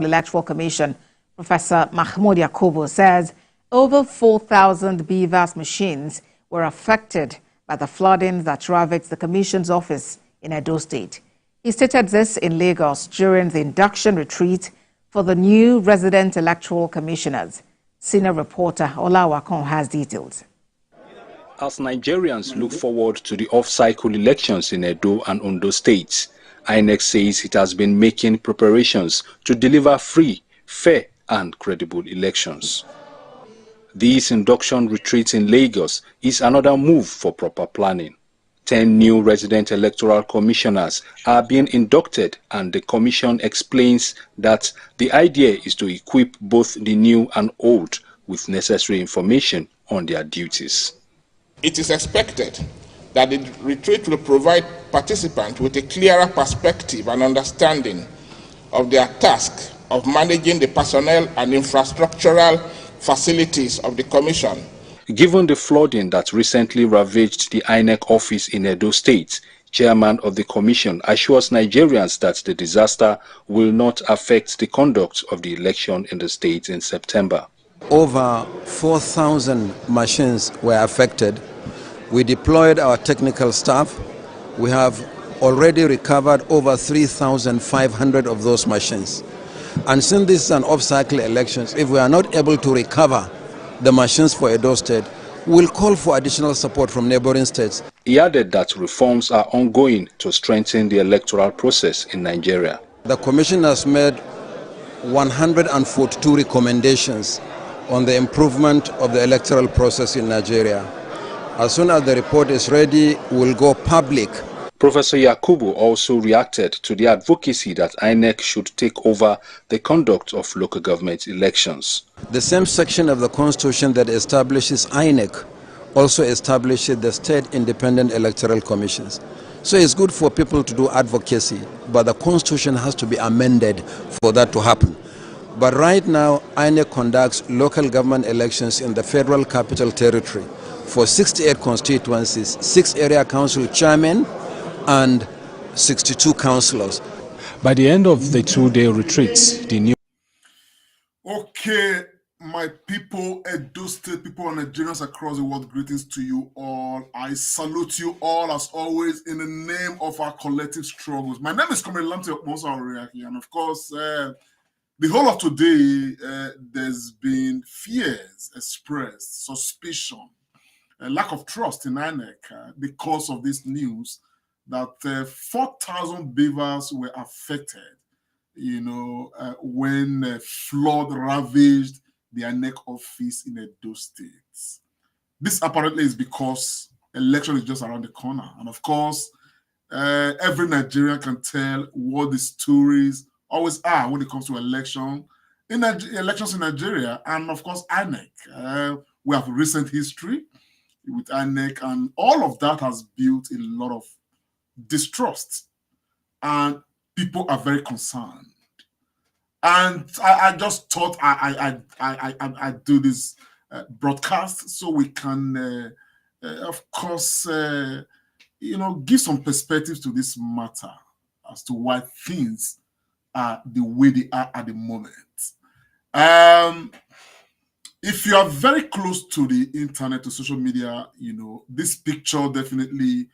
Electoral Commission, Professor Mahmoud Yakubu, says over 4,000 BVAS machines were affected by the flooding that ravaged the Commission's office in Edo State. He stated this in Lagos during the induction retreat for the new resident electoral commissioners. Senior reporter Ola Wakon has details. As Nigerians look forward to the off-cycle elections in Edo and Ondo states, INEC says it has been making preparations to deliver free, fair and credible elections. This induction retreat in Lagos is another move for proper planning. 10 new resident electoral commissioners are being inducted, and the commission explains that the idea is to equip both the new and old with necessary information on their duties. It is expected that the retreat will provide participants with a clearer perspective and understanding of their task of managing the personnel and infrastructural facilities of the Commission. Given the flooding that recently ravaged the INEC office in Edo State, Chairman of the Commission assures Nigerians that the disaster will not affect the conduct of the election in the state in September. Over 4,000 machines were affected. We deployed our technical staff. We have already recovered over 3,500 of those machines. And since this is an off-cycle election, if we are not able to recover the machines for Edo State, we'll call for additional support from neighboring states. He added that reforms are ongoing to strengthen the electoral process in Nigeria. The Commission has made 142 recommendations on the improvement of the electoral process in Nigeria. As soon as the report is ready, we'll go public. Professor Yakubu also reacted to the advocacy that INEC should take over the conduct of local government elections. The same section of the Constitution that establishes INEC also establishes the State Independent Electoral Commissions. So it's good for people to do advocacy, but the Constitution has to be amended for that to happen. But right now, INEC conducts local government elections in the Federal Capital Territory for 68 constituencies, 6 area council chairmen, and 62 councillors. By the end of the 2-day retreats, the new... Okay, my people, Edo State people and Nigerians across the world, greetings to you all. I salute you all as always in the name of our collective struggles. My name is Comrade Lamte Okmonso, and of course, the whole of today, there's been fears expressed, suspicion, a lack of trust in INEC because of this news that 4,000 beavers were affected, when flood ravaged the INEC office in Edo State. This apparently is because election is just around the corner. And of course, every Nigerian can tell what the stories always are when it comes to elections in Nigeria, and of course, INEC. We have recent history with INEC, and all of that has built a lot of distrust, and people are very concerned. And I just thought I do this broadcast so we can, of course, give some perspectives to this matter as to why things are the way they are at the moment. If you are very close to the internet, to social media, this picture definitely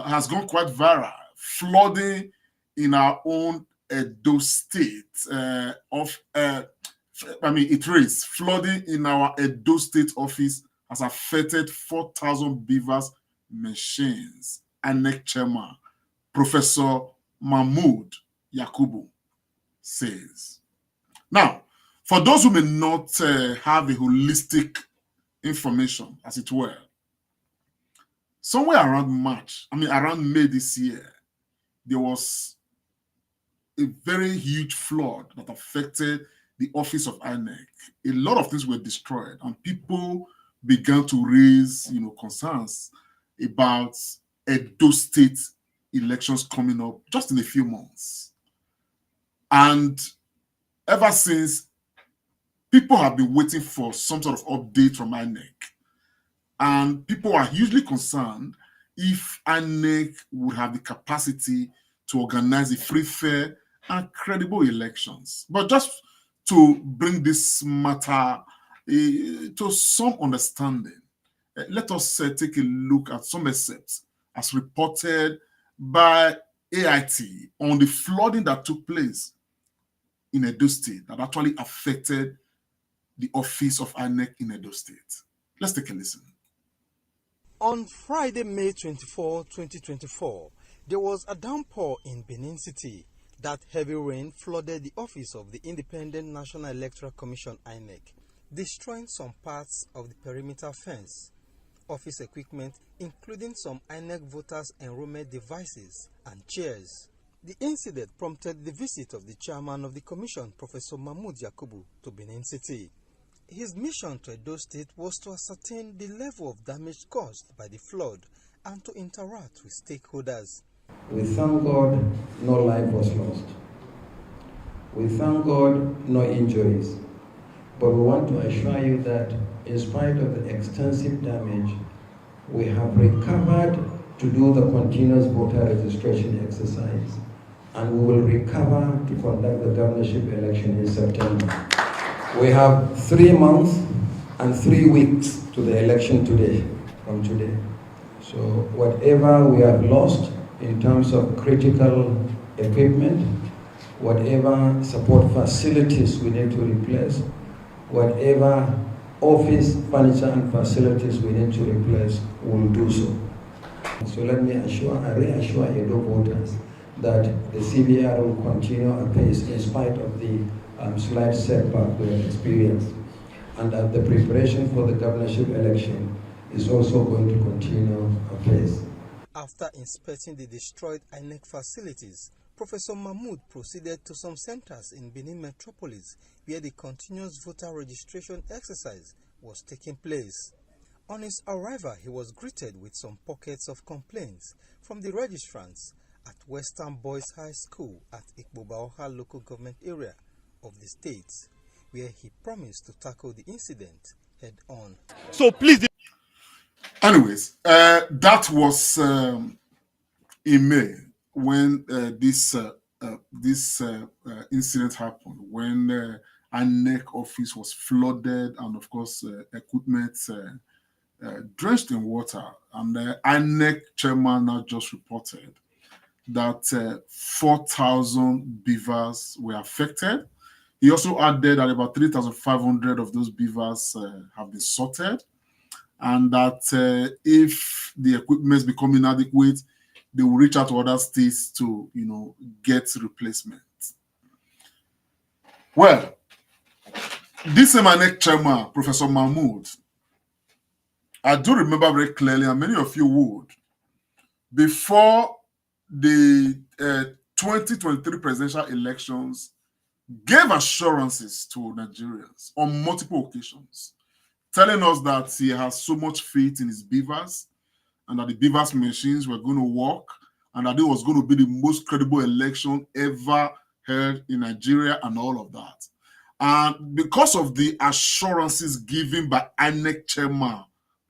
has gone quite viral. Flooding in our own Edo State it reads, flooding in our Edo State office has affected 4,000 beavers machines. INEC Chairman, Professor Mahmoud Yakubu says. Now, for those who may not have a holistic information, as it were, somewhere around May this year, there was a very huge flood that affected the office of INEC. A lot of things were destroyed, and people began to raise, concerns about Edo State elections coming up just in a few months. And ever since, people have been waiting for some sort of update from INEC. And people are hugely concerned if INEC would have the capacity to organize a free, fair, and credible elections. But just to bring this matter to some understanding, let us take a look at some excerpts as reported by AIT on the flooding that took place in Edo State that actually affected the office of INEC in Edo State. Let's take a listen. On Friday, May 24, 2024, there was a downpour in Benin City. That heavy rain flooded the office of the Independent National Electoral Commission INEC, destroying some parts of the perimeter fence, office equipment, including some INEC voters' enrollment devices and chairs. The incident prompted the visit of the chairman of the commission, Professor Mahmoud Yakubu, to Benin City. His mission to Edo State was to ascertain the level of damage caused by the flood and to interact with stakeholders. We thank God no life was lost. We thank God no injuries. But we want to assure you that in spite of the extensive damage, we have recovered to do the continuous voter registration exercise, and we will recover to conduct the governorship election in September. We have 3 months and 3 weeks to the election today, from today. So whatever we have lost in terms of critical equipment, whatever support facilities we need to replace, whatever office furniture and facilities we need to replace, we'll do so. So let me reassure Edo voters that the CBR will continue apace in spite of the slight setback we have experienced, and that the preparation for the governorship election is also going to continue apace. After inspecting the destroyed INEC facilities, Professor Mahmoud proceeded to some centers in Benin Metropolis where the continuous voter registration exercise was taking place. On his arrival, he was greeted with some pockets of complaints from the registrants at Western Boys High School at Ikpobaoha local government area of the state, where he promised to tackle the incident head on. So please. Anyways, that was in May when this incident happened, when INEC office was flooded and of course equipment drenched in water. And the INEC chairman now just reported that 4,000 beavers were affected. He also added that about 3,500 of those beavers have been sorted, and that if the equipment becomes inadequate, they will reach out to other states to, get replacement. Well, this INEC chairman, Professor Mahmoud, I do remember very clearly, and many of you would, before the 2023 presidential elections, gave assurances to Nigerians on multiple occasions, telling us that he has so much faith in his beavers and that the beavers machines were going to work and that it was going to be the most credible election ever held in Nigeria and all of that. And because of the assurances given by INEC chairman,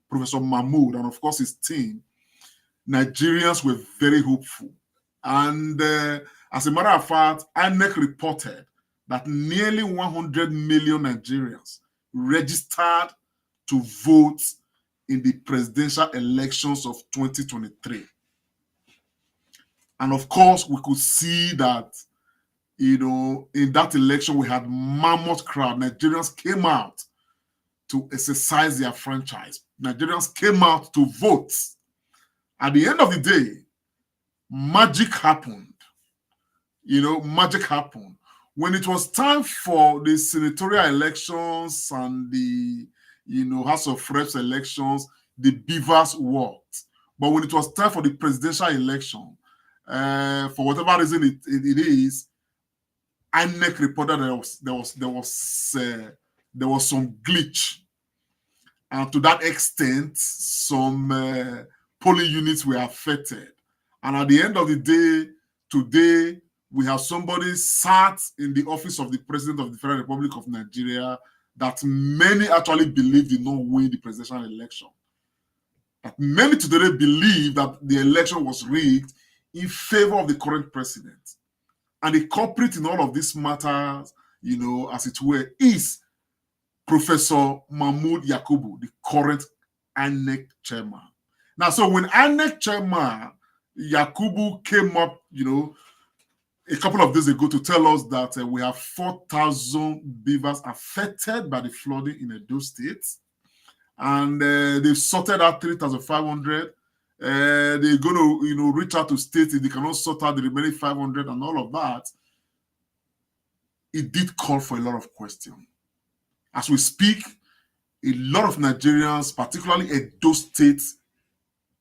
Professor Mahmoud, and of course his team, Nigerians were very hopeful. And as a matter of fact, INEC reported that nearly 100 million Nigerians registered to vote in the presidential elections of 2023. And of course, we could see that, in that election, we had mammoth crowd. Nigerians came out to exercise their franchise. Nigerians came out to vote. At the end of the day, magic happened. Magic happened. When it was time for the senatorial elections and the, House of Reps elections, the beavers worked. But when it was time for the presidential election, for whatever reason it is, INEC reported there was some glitch, and to that extent, some polling units were affected. And at the end of the day, today, we have somebody sat in the office of the President of the Federal Republic of Nigeria that many actually believe did not win the presidential election. That many today believe that the election was rigged in favor of the current president. And the culprit in all of these matters, you know, as it were, is Professor Mahmoud Yakubu, the current INEC chairman. Now, so when INEC chairman Yakubu came up, you know, a couple of days ago to tell us that we have 4,000 beavers affected by the flooding in Edo State, and they've sorted out 3,500. They're going to, you know, reach out to states if they cannot sort out the remaining 500 and all of that. It did call for a lot of questions. As we speak, a lot of Nigerians, particularly Edo State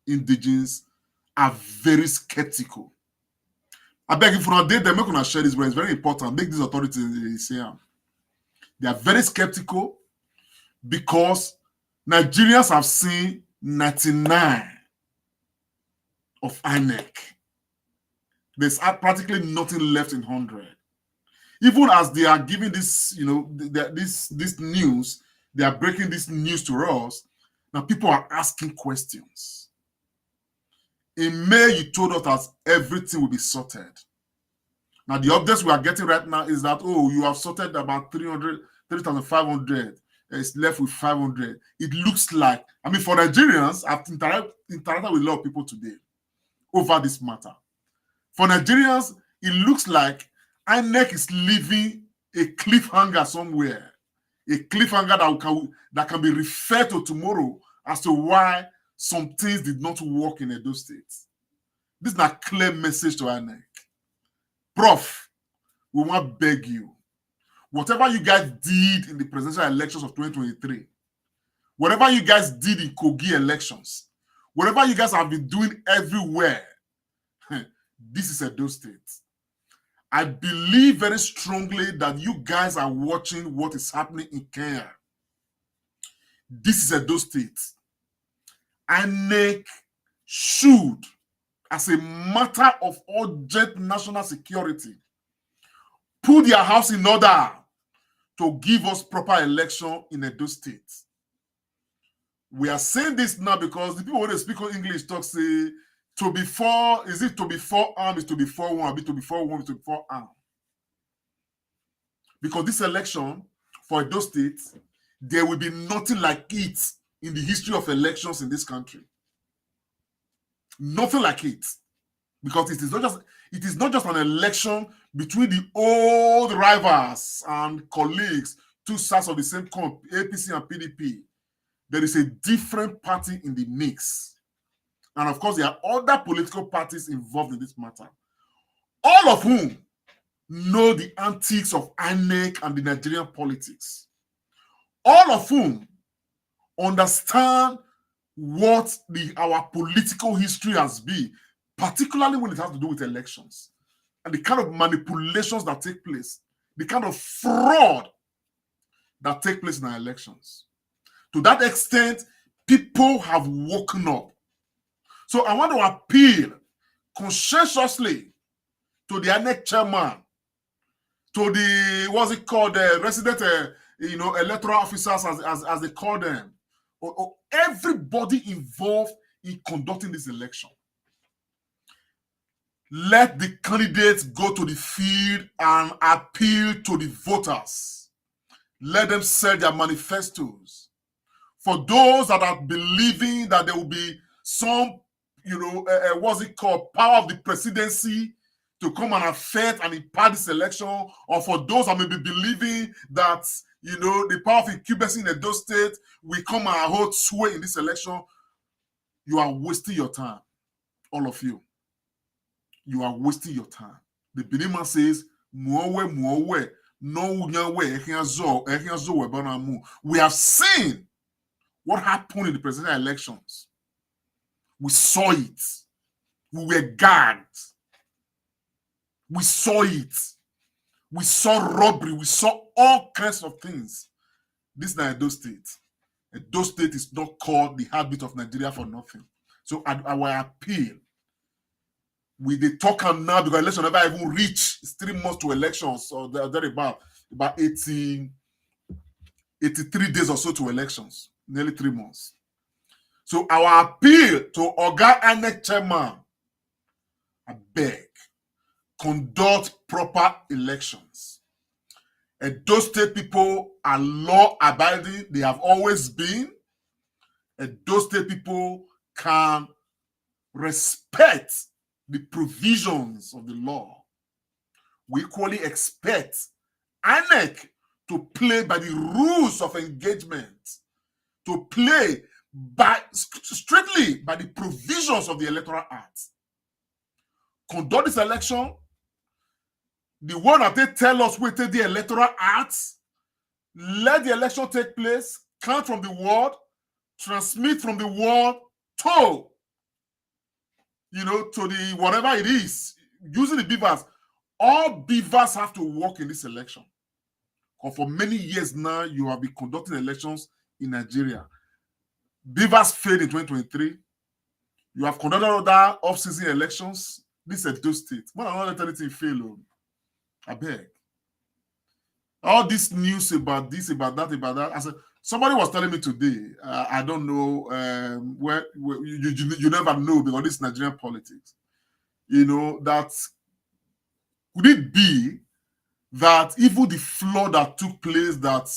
indigenes, are very skeptical. I beg you, for a day, they're not going to share this, but it's very important. Make these authorities say they are very skeptical because Nigerians have seen 99 of INEC. There's practically nothing left in 100. Even as they are giving this, you know, this news, they are breaking this news to us. Now people are asking questions. In May, you told us that everything will be sorted. Now the updates we are getting right now is that, oh, you have sorted about 3,500. It's left with 500. It looks like, I mean, for Nigerians, I've interacted with a lot of people today over this matter. For Nigerians, it looks like INEC is leaving a cliffhanger somewhere, a cliffhanger that can be referred to tomorrow as to why some things did not work in Edo State. This is a clear message to INEC. Prof, we want to beg you, whatever you guys did in the presidential elections of 2023, whatever you guys did in Kogi elections, whatever you guys have been doing everywhere, this is Edo State. I believe very strongly that you guys are watching what is happening in Kenya. This is Edo State. INEC should, as a matter of urgent national security, put their house in order to give us proper election in Edo State. We are saying this now because the people who speak English talk say, to be four, is it to be four arm, is to be four one, be to be four one, is to be four arm. Because this election for Edo State, there will be nothing like it in the history of elections in this country. Nothing like it. Because it is not just an election between the old rivals and colleagues, two sides of the same coin, APC and PDP. There is a different party in the mix. And of course, there are other political parties involved in this matter, all of whom know the antics of INEC and the Nigerian politics, all of whom understand what our political history has been, particularly when it has to do with elections, and the kind of manipulations that take place, the kind of fraud that take place in our elections. To that extent, people have woken up. So I want to appeal conscientiously to the INEC chairman, to the, what's it called, resident, electoral officers, as they call them, or everybody involved in conducting this election. Let the candidates go to the field and appeal to the voters. Let them sell their manifestos. For those that are believing that there will be some, what's it called, power of the presidency to come and affect and impact this election, or for those that may be believing that, the power of incumbency in Edo State will come and hold sway in this election, you are wasting your time, all of you. You are wasting your time. The Benin man says, we have seen what happened in the presidential elections. We saw it. We were gagged. We saw it. We saw robbery. We saw all kinds of things. This is not Edo State. Edo State is not called the heartbeat of Nigeria for nothing. So our appeal, we they talk now because election never even reach. It's 3 months to elections, so they're about 83 days or so to elections, nearly 3 months. So our appeal to Oga INEC chairman, I beg, conduct proper elections. Those state people are law-abiding. They have always been. Those state people can respect the provisions of the law. We equally expect INEC to play by the rules of engagement, to play strictly by the provisions of the Electoral Act. Conduct this election. The one that they tell us we take the Electoral Act, let the election take place, count from the ward, transmit from the ward to, to the whatever it is, using the beavers. All beavers have to work in this election. Because for many years now, you have been conducting elections in Nigeria. Beavers failed in 2023. You have conducted other off-season elections. This is Edo State. When I don't let anything fail, I beg. All this news about this, about that. I said, somebody was telling me today, I don't know, where you never know because this Nigerian politics, that could it be that even the flood that took place that,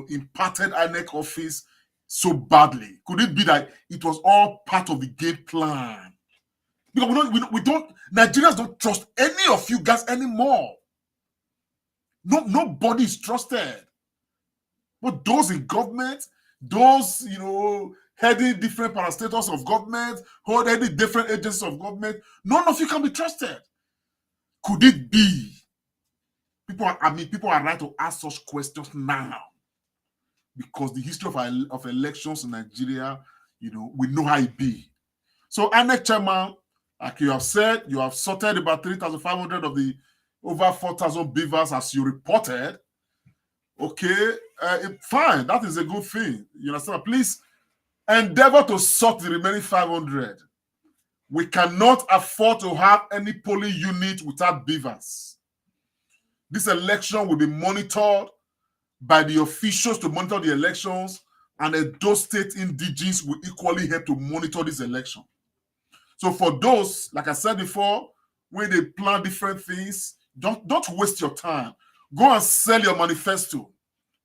impacted INEC office so badly, could it be that it was all part of the game plan? Because Nigerians don't trust any of you guys anymore. Nobody is trusted. But those in government, those, heading different parastatals of government, heading different agencies of government, none of you can be trusted. Could it be? People are right to ask such questions now. Because the history of elections in Nigeria, we know how it be. So, INEC chairman, like you have said, you have sorted about 3,500 of the over 4,000 beavers as you reported. Okay, fine, that is a good thing. You understand? Please endeavor to sort the remaining 500. We cannot afford to have any polling unit without beavers. This election will be monitored by the officials to monitor the elections, and those state indigenes will equally help to monitor this election. So for those, like I said before, when they plan different things, don't waste your time. Go and sell your manifesto.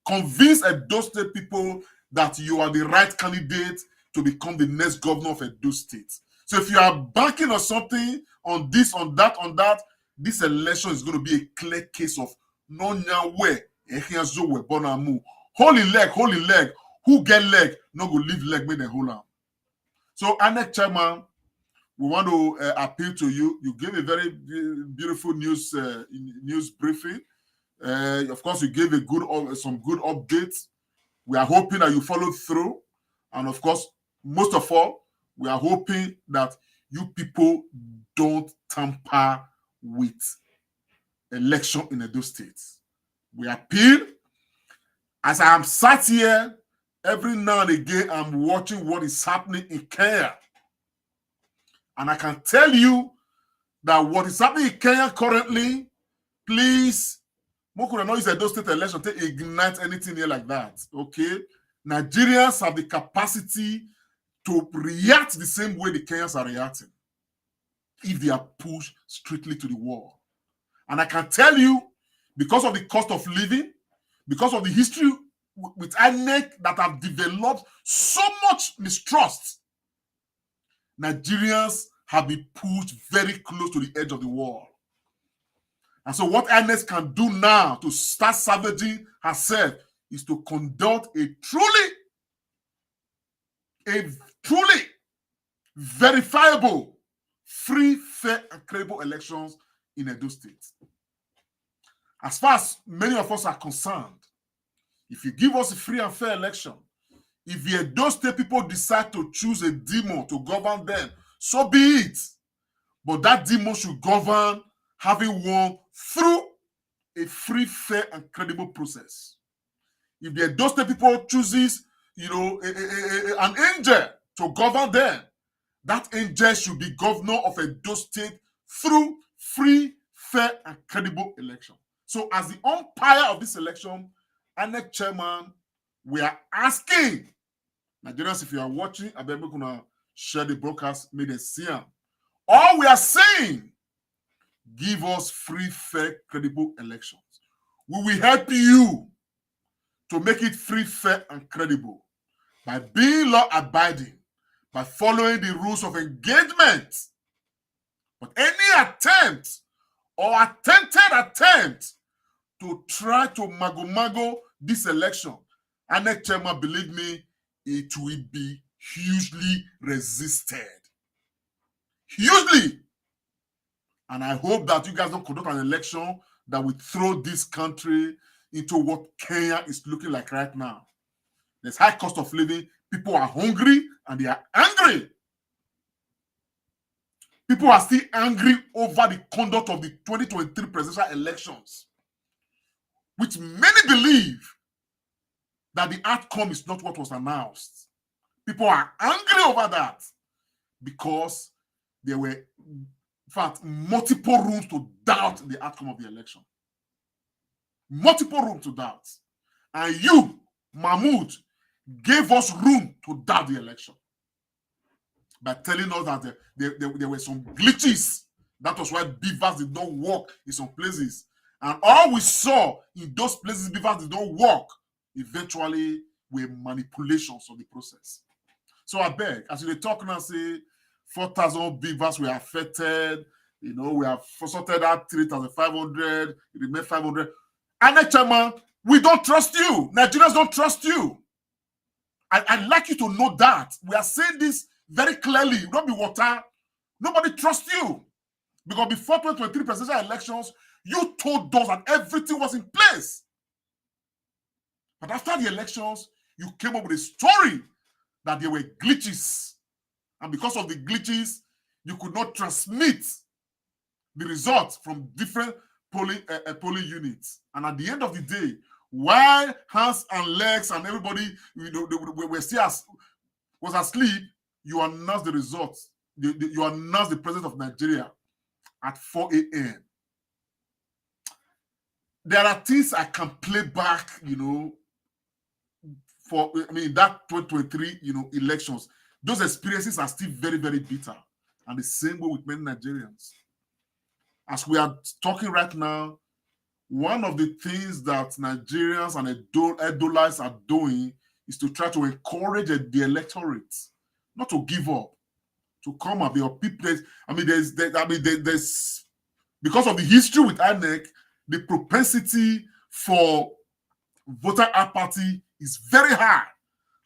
Convince Edo State people that you are the right candidate to become the next governor of Edo State. So if you are banking on something, on this, on that, this election is going to be a clear case of no nyawe. Holy leg. Who get leg? No go leave leg, make them hold on. So, INEC chairman, we want to appeal to you. You gave a very beautiful news briefing. Of course, you gave some good updates. We are hoping that you follow through. And of course, most of all, we are hoping that you people don't tamper with election in Edo State. We appeal. As I am sat here, every now and again, I'm watching what is happening in Kenya. And I can tell you that what is happening in Kenya currently, please, Mokura know is Edo State election to ignite anything here like that. Okay? Nigerians have the capacity to react the same way the Kenyans are reacting if they are pushed strictly to the wall. And I can tell you, because of the cost of living, because of the history with INEC that have developed so much mistrust, Nigerians have been pushed very close to the edge of the wall. And so what INEC can do now to start salvaging herself is to conduct a truly verifiable, free, fair, and credible elections in Edo State. As far as many of us are concerned, if you give us a free and fair election, if the Edo State people decide to choose a demon to govern them, so be it. But that demon should govern having won through a free, fair, and credible process. If the Edo State people chooses, an angel to govern them, that angel should be governor of Edo State through free, fair, and credible election. So as the umpire of this election, INEC chairman, we are asking Nigerians, if you are watching, I bet we're going to share the broadcast, make them see them. All we are saying, give us free, fair, credible elections. We will help you to make it free, fair, and credible by being law-abiding, by following the rules of engagement. But any attempt or attempted attempt to try to mago this election, INEC chairman, believe me, it will be hugely resisted. Hugely. And I hope that you guys don't conduct an election that will throw this country into what Kenya is looking like right now. There's high cost of living. People are hungry and they are angry. People are still angry over the conduct of the 2023 presidential elections, which many believe that the outcome is not what was announced. People are angry over that because there were, in fact, multiple rooms to doubt the outcome of the election. Multiple rooms to doubt. And you, Mahmoud, gave us room to doubt the election by telling us that there were some glitches. That was why beavers did not work in some places. And all we saw in those places beavers did not work eventually were manipulations of the process. So I beg, as we talk now, say 4,000 beavers were affected. You know, we have sorted out 3,500, it remained 500. And chairman, we don't trust you. Nigerians don't trust you. I'd like you to know that. We are saying this very clearly. Don't be water. Nobody trusts you. Because before 2023 presidential elections, you told us that everything was in place. But after the elections, you came up with a story that there were glitches. And because of the glitches, you could not transmit the results from different polling units. And at the end of the day, while hands and legs and everybody, you know, were still was asleep, you announced the results. You announced the president of Nigeria at 4 a.m. There are things I can play back, you know, for, I mean, that 2023, you know, elections. Those experiences are still very, very bitter. And the same way with many Nigerians. As we are talking right now, one of the things that Nigerians and Edolites are doing is to try to encourage the electorate not to give up, to come up. There are people. There's because of the history with INEC, the propensity for voter apathy is very high,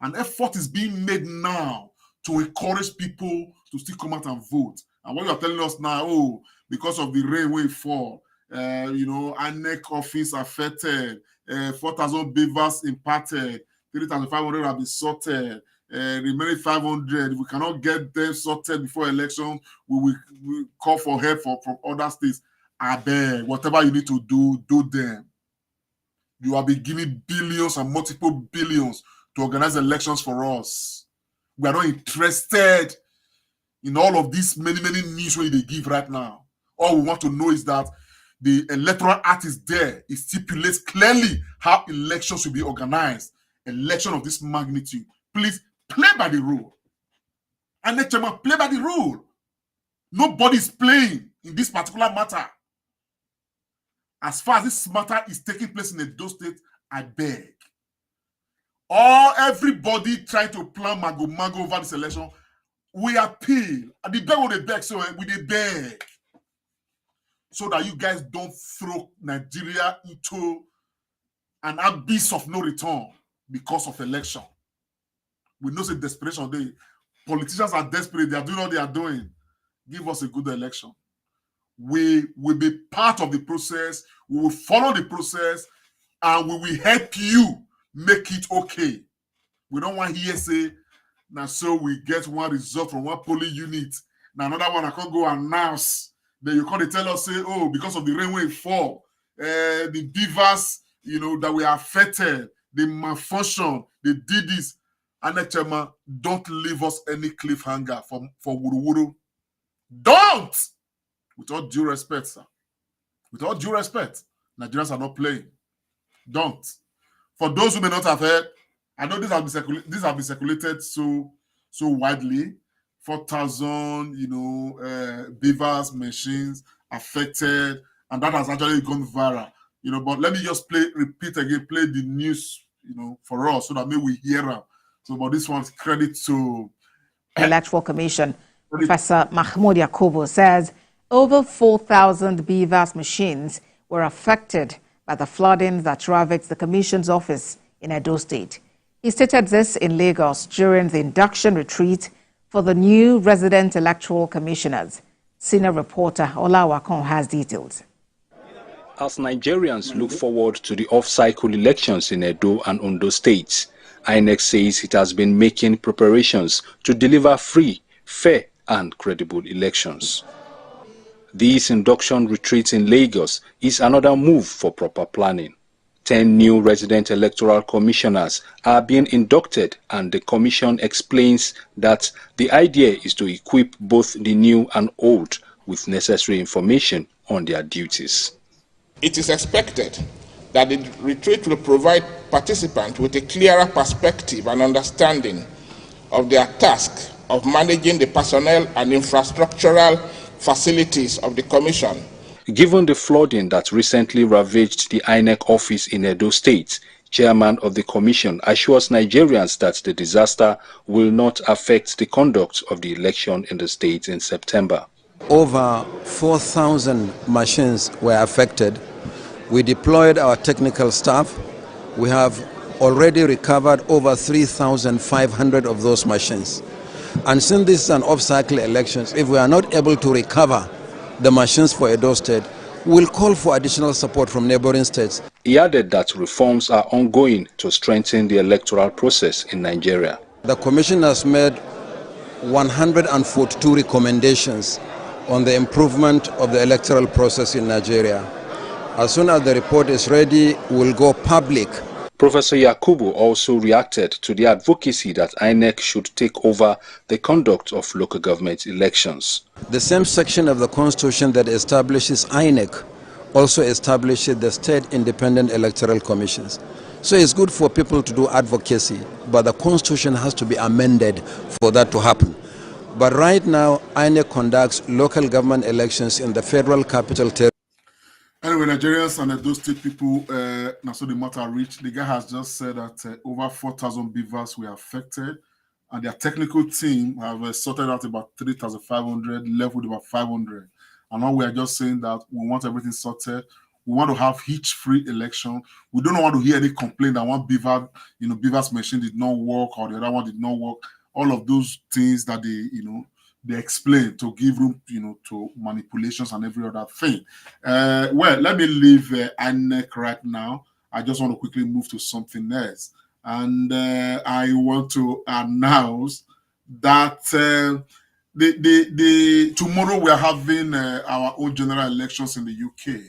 and effort is being made now to encourage people to still come out and vote. And what you are telling us now, oh, because of the rain will fall, you know, INEC office affected, 4,000 beavers impacted, 3,500 have been sorted, remaining 500. If we cannot get them sorted before elections, we will call for help from other states. I beg, whatever you need to do, do them. You have been giving billions and multiple billions to organize elections for us. We are not interested in all of these many news they give right now. All we want to know is that the Electoral Act is there. It stipulates clearly how elections should be organized. Election of this magnitude. Please play by the rule. And let chairman play by the rule. Nobody is playing in this particular matter. As far as this matter is taking place in Edo State, I beg. Everybody trying to plan mago over this election, we appeal. And the beg will they beg, so we they beg. So that you guys don't throw Nigeria into an abyss of no return because of election. We know the desperation. Politicians are desperate. They are doing what they are doing. Give us a good election. We will be part of the process. We will follow the process, and we will help you make it okay. We don't want here say, now so we get one result from one polling unit. Now another one I can't go announce. Then you can't tell us, say, oh, because of the rain will fall, the beavers, you know, that we are affected, they malfunction, they did this. And Chema, don't leave us any cliffhanger for Wuru. Don't! With all due respect, sir. With all due respect, Nigerians are not playing. Don't. For those who may not have heard, I know this have been circulated so widely. 4,000, you know, beavers, machines affected, and that has actually gone viral. But let me just repeat again, play the news, for us so that maybe we hear them. So, but this one's credit to Electoral Commission. Professor Mahmoud Yakubu says over 4,000 BVAS machines were affected by the flooding that ravaged the Commission's office in Edo State. He stated this in Lagos during the induction retreat for the new resident electoral commissioners. Senior reporter Olawakon has details. As Nigerians look forward to the off-cycle elections in Edo and Ondo states, INEC says it has been making preparations to deliver free, fair and credible elections. This induction retreat in Lagos is another move for proper planning. 10 new resident electoral commissioners are being inducted, and the commission explains that the idea is to equip both the new and old with necessary information on their duties. It is expected that the retreat will provide participants with a clearer perspective and understanding of their task of managing the personnel and infrastructural facilities of the Commission. Given the flooding that recently ravaged the INEC office in Edo State, Chairman of the Commission assures Nigerians that the disaster will not affect the conduct of the election in the state in September. Over 4,000 machines were affected. We deployed our technical staff. We have already recovered over 3,500 of those machines. And since this is an off-cycle elections, if we are not able to recover the machines for Edo State, we'll call for additional support from neighboring states. He added that reforms are ongoing to strengthen the electoral process in Nigeria. The Commission has made 142 recommendations on the improvement of the electoral process in Nigeria. As soon as the report is ready, we'll go public. Professor Yakubu also reacted to the advocacy that INEC should take over the conduct of local government elections. The same section of the Constitution that establishes INEC also establishes the state independent electoral commissions. So it's good for people to do advocacy, but the Constitution has to be amended for that to happen. But right now, INEC conducts local government elections in the Federal Capital Territory. Anyway, Nigerians and those state people, now so the matter reached. The guy has just said that over 4,000 beavers were affected, and their technical team have sorted out about 3,500, left with about 500. And now we are just saying that we want everything sorted. We want to have hitch-free election. We don't want to hear any complaint that one beaver's machine did not work or the other one did not work. All of those things that they explain to give room, to manipulations and every other thing. Well, let me leave INEC right now. I just want to quickly move to something else. And I want to announce that tomorrow we are having our own general elections in the UK.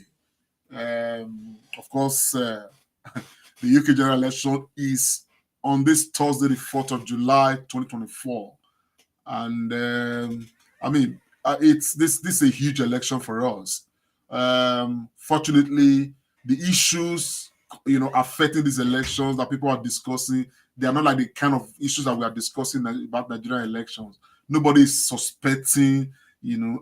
Of course, the UK general election is on this Thursday, the 4th of July, 2024. And I mean, it's this is a huge election for us. Fortunately, the issues affecting these elections that people are discussing, they are not like the kind of issues that we are discussing about Nigerian elections. Nobody is suspecting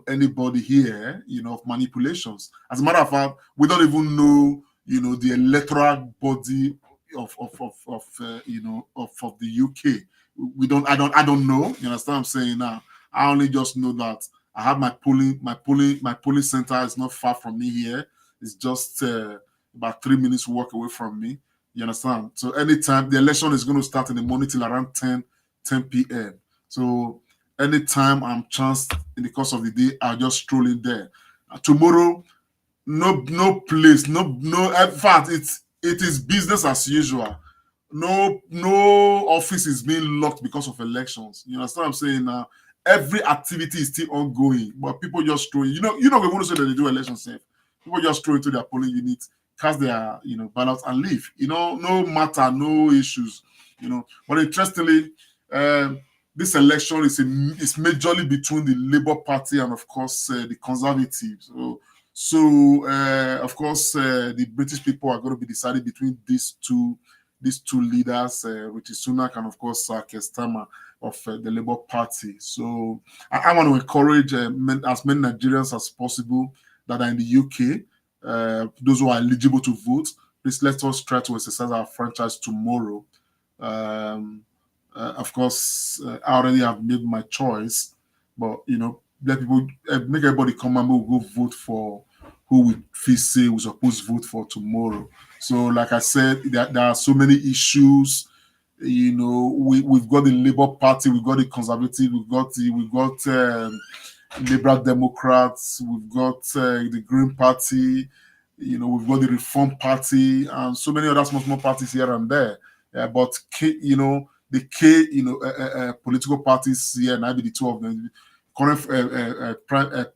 anybody here of manipulations. As a matter of fact, we don't even know the electoral body of the UK. I don't know. You understand what I'm saying now? I only just know that I have my polling center is not far from me here. It's just about 3 minutes walk away from me. You understand? So anytime the election is going to start in the morning till around 10 p.m. So anytime I'm chanced in the course of the day, I'll just stroll in there. Tomorrow, no place, no. In fact, it is business as usual. No office is being locked because of elections. You understand what I'm saying now? Every activity is still ongoing, but people just throw. We want to say that they do election safe. People just throw into their polling units, cast their ballots and leave. No matter, no issues. But interestingly, this election is majorly between the Labour Party and of course the Conservatives. So of course the British people are going to be deciding between these two leaders, which is Sunak and of course Keir Starmer of the Labour Party. So I want to encourage as many Nigerians as possible that are in the UK, those who are eligible to vote, please let us try to exercise our franchise tomorrow. Of course, I already have made my choice, but let people make everybody come and we'll go vote for who we feel say we're supposed to vote for tomorrow. So, like I said, there are so many issues. We've got the Labour Party, we've got the Conservative, we've got Liberal Democrats, we've got the Green Party, we've got the Reform Party, and so many other small parties here and there. But political parties here, and maybe the two of them, current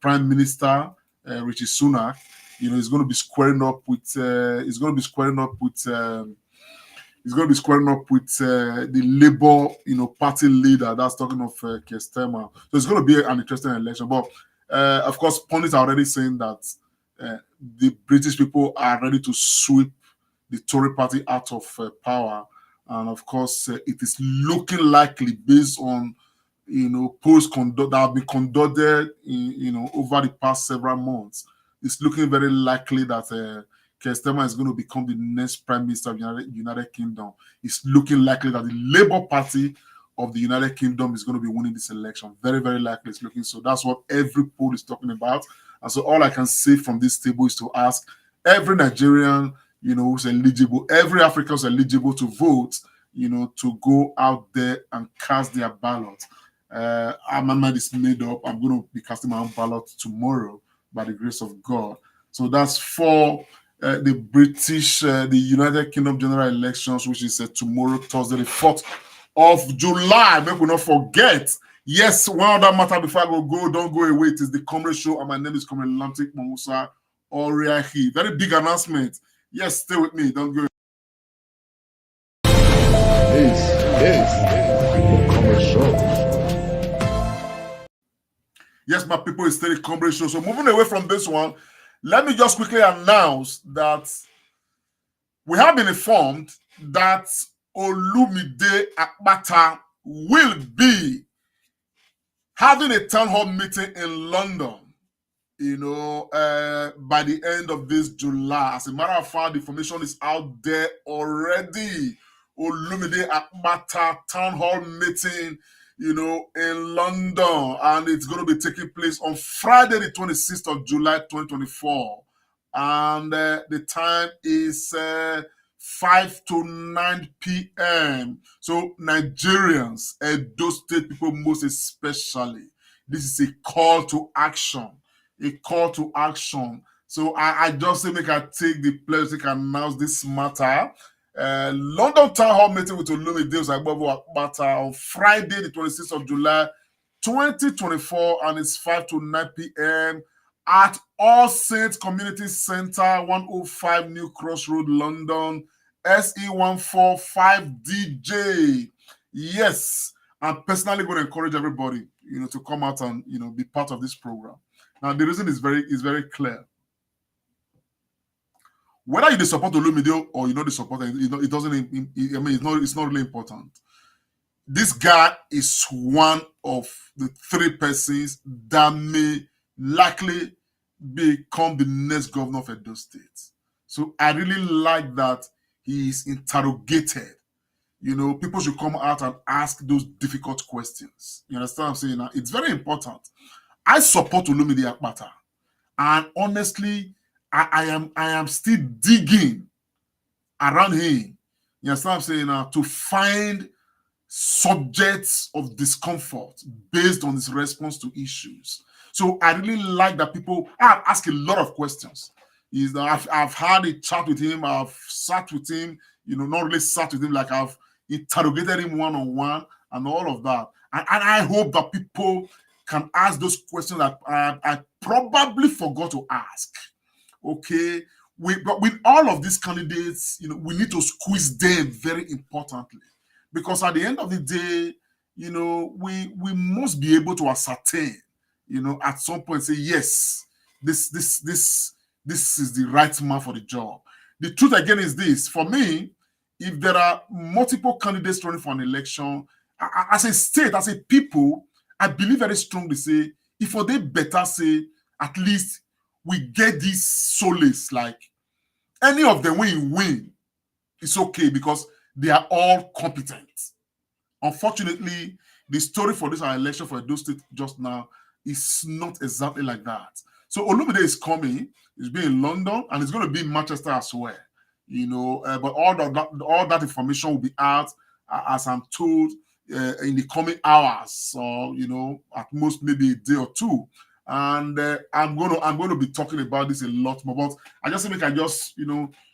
Prime Minister Rishi Sunak, is going to be squaring up with the Labour, party leader. That's talking of Keir Starmer. So it's going to be an interesting election. But of course, pundits are already saying that the British people are ready to sweep the Tory party out of power. And of course, it is looking likely based on polls that have been conducted over the past several months. It's looking very likely that Keir Starmer is going to become the next Prime Minister of the United Kingdom. It's looking likely that the Labour Party of the United Kingdom is going to be winning this election. Very, very likely it's looking so. That's what every poll is talking about. And so all I can say from this table is to ask every Nigerian, who's eligible, every African who's eligible to vote, to go out there and cast their ballot. My mind is made up. I'm going to be casting my own ballot tomorrow by the grace of God. So that's for the United Kingdom general elections, which is tomorrow, Thursday, the 4th of July. Make we not forget. Yes, one other matter before I go, don't go away. It is the Comrade Show, and my name is Comrade Lamtic Mamusa Oriahi. Very big announcement. Yes, stay with me. Don't go. This the Comrade Show. Yes, my people, it's still the Comrade Show. So moving away from this one, let me just quickly announce that we have been informed that Olumide Akpata will be having a town hall meeting in London, by the end of this July. As a matter of fact, the information is out there already. Olumide Akpata town hall meeting, in London, and it's going to be taking place on Friday, the 26th of July, 2024. And the time is 5 to 9 p.m. So Nigerians, Edo State people most especially, this is a call to action. A call to action. So I just say make I take the pleasure to announce this matter. London Town Hall meeting with Olumide Akpata on Friday, the 26th of July, 2024, and it's 5 to 9 p.m. at All Saints Community Center, 105 New Cross Road, London, SE145DJ. Yes, I'm personally going to encourage everybody, to come out and, be part of this program. Now, the reason is very clear. Whether you support Olumide or you know the supporter, it doesn't. It's not really important. This guy is one of the 3 persons that may likely become the next governor of Edo State. So I really like that he is interrogated. People should come out and ask those difficult questions. You understand what I'm saying? Now, it's very important. I support Olumide Akpata, and honestly, I am still digging around him. You understand what I'm saying now? To find subjects of discomfort based on his response to issues. So I really like that people ask a lot of questions. I've had a chat with him, I've sat with him, not really sat with him, like I've interrogated him one-on-one and all of that. And I hope that people can ask those questions that I probably forgot to ask. Okay, but with all of these candidates, we need to squeeze them very importantly, because at the end of the day, we must be able to ascertain, at some point say yes, this is the right man for the job. The truth again is this: for me, if there are multiple candidates running for an election, as a state, as a people, I believe very strongly say if they better say at least we get this solace, like any of them when you win, it's okay because they are all competent. Unfortunately, the story for this election for Edo State just now is not exactly like that. So Olumide is coming, he's being in London, and he's going to be in Manchester as well. You know, but all that information will be out, as I'm told, in the coming hours, or you know, at most maybe a day or two. And I'm going to be talking about this a lot more. But I just think I just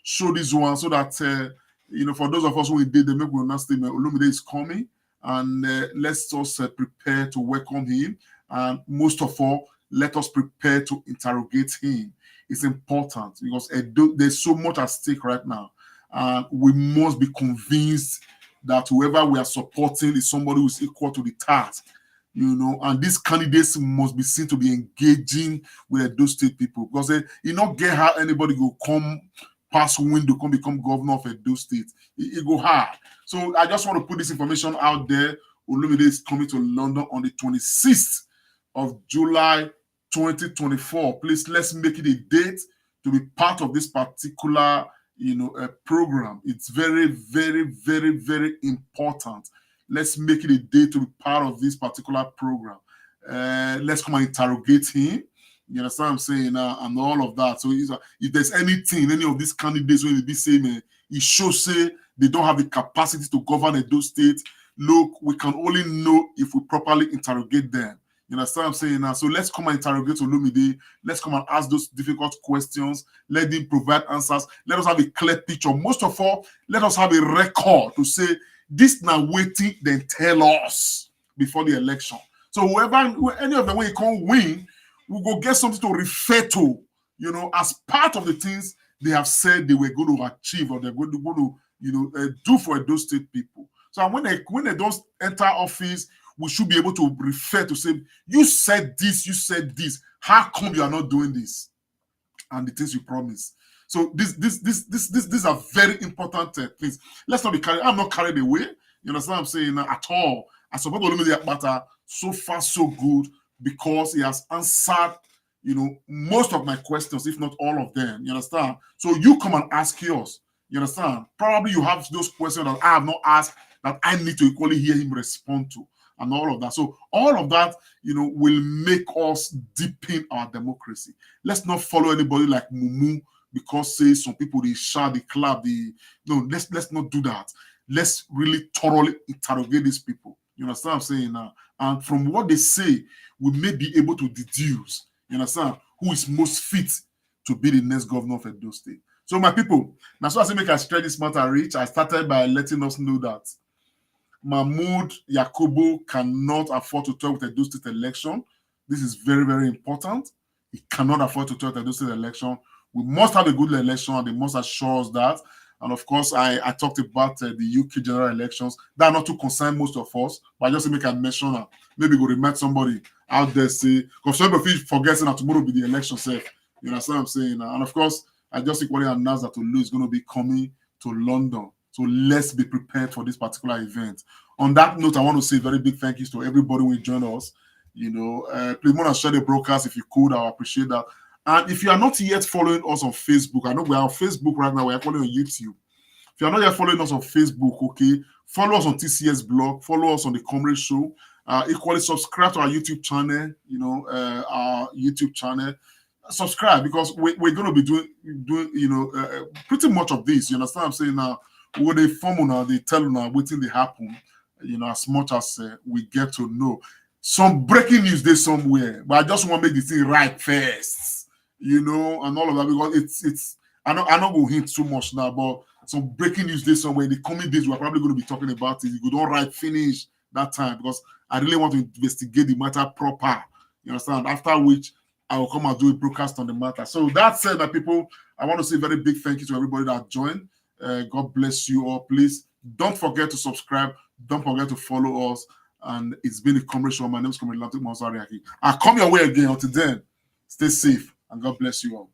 show this one so that for those of us who did the make will not statement, Olumide is coming, and let's just prepare to welcome him, and most of all, let us prepare to interrogate him. It's important because there's so much at stake right now. We must be convinced that whoever we are supporting is somebody who is equal to the task, and these candidates must be seen to be engaging with those state people, because you not get how anybody will come pass window, come become governor of Edo State. It go hard. So I just want to put this information out there. Olumide is coming to London on the 26th of July 2024. Please, let's make it a date to be part of this particular program. It's very, very, very, very important. Let's make it a date to be part of this particular program. Let's come and interrogate him. You understand what I'm saying? And all of that. So if there's anything, any of these candidates will be saying, it shows say they don't have the capacity to govern Edo State. Look, we can only know if we properly interrogate them. You understand what I'm saying now? So let's come and interrogate Olumide. Let's come and ask those difficult questions. Let them provide answers. Let us have a clear picture. Most of all, let us have a record to say, this now waiting, then tell us before the election. So any of them, when you can't win, we'll go get something to refer to, as part of the things they have said they were going to achieve, or they're going to do for those state people. So when they don't enter office, we should be able to refer to say, you said this. How come you are not doing this? And the things you promised. So these are very important things. Let's not be carried. I'm not carried away. You understand what I'm saying? At all. I support Olumide Akpata. So far, so good, because he has answered, most of my questions, if not all of them. You understand? So you come and ask yours. You understand? Probably you have those questions that I have not asked that I need to equally hear him respond to, and all of that. So all of that, will make us deepen our democracy. Let's not follow anybody like Mumu, because say some people they shout, they clap, let's not do that. Let's really thoroughly interrogate these people. You understand what I'm saying now? And from what they say, we may be able to deduce, you understand, who is most fit to be the next governor of Edo State. So my people, now so as I make I spread this matter reach, I started by letting us know that Mahmood Yakubu cannot afford to talk with the Edo State election. This is very, very important. He cannot afford to talk with the Edo State election. We must have a good election, and they must assure us that. And of course, I talked about the UK general elections. That are not to concern most of us, but I just make a mention that maybe go remind somebody out there, say, because somebody forgets that tomorrow will be the election, say, you understand what I'm saying? And of course, I just equally announced that Olu is going to be coming to London. So let's be prepared for this particular event. On that note, I want to say very big thank yous to everybody who joined us. Please want to share the broadcast if you could. I appreciate that. And if you are not yet following us on Facebook, I know we are on Facebook right now. We are following on YouTube. If you are not yet following us on Facebook, okay, follow us on TCS blog, follow us on the Comrade Show. Equally subscribe to our YouTube channel. Our YouTube channel. Subscribe, because we're going to be doing pretty much of this. You understand what I'm saying now? What they form now, they tell now waiting they happen. As much as we get to know. Some breaking news there somewhere, but I just want to make the thing right first. And all of that, because it's I don't go hint too much now, but some breaking news there somewhere. In the coming days, we're probably going to be talking about it. You don't write finish that time, because I really want to investigate the matter proper. You understand? After which I will come and do a broadcast on the matter. So that said, my people, I want to say a very big thank you to everybody that joined. God bless you all. Please don't forget to subscribe. Don't forget to follow us. And it's been a Comrade Show. My name is Comrade Lamtic Monsariaki. I'll come your way again. Until then, stay safe and God bless you all.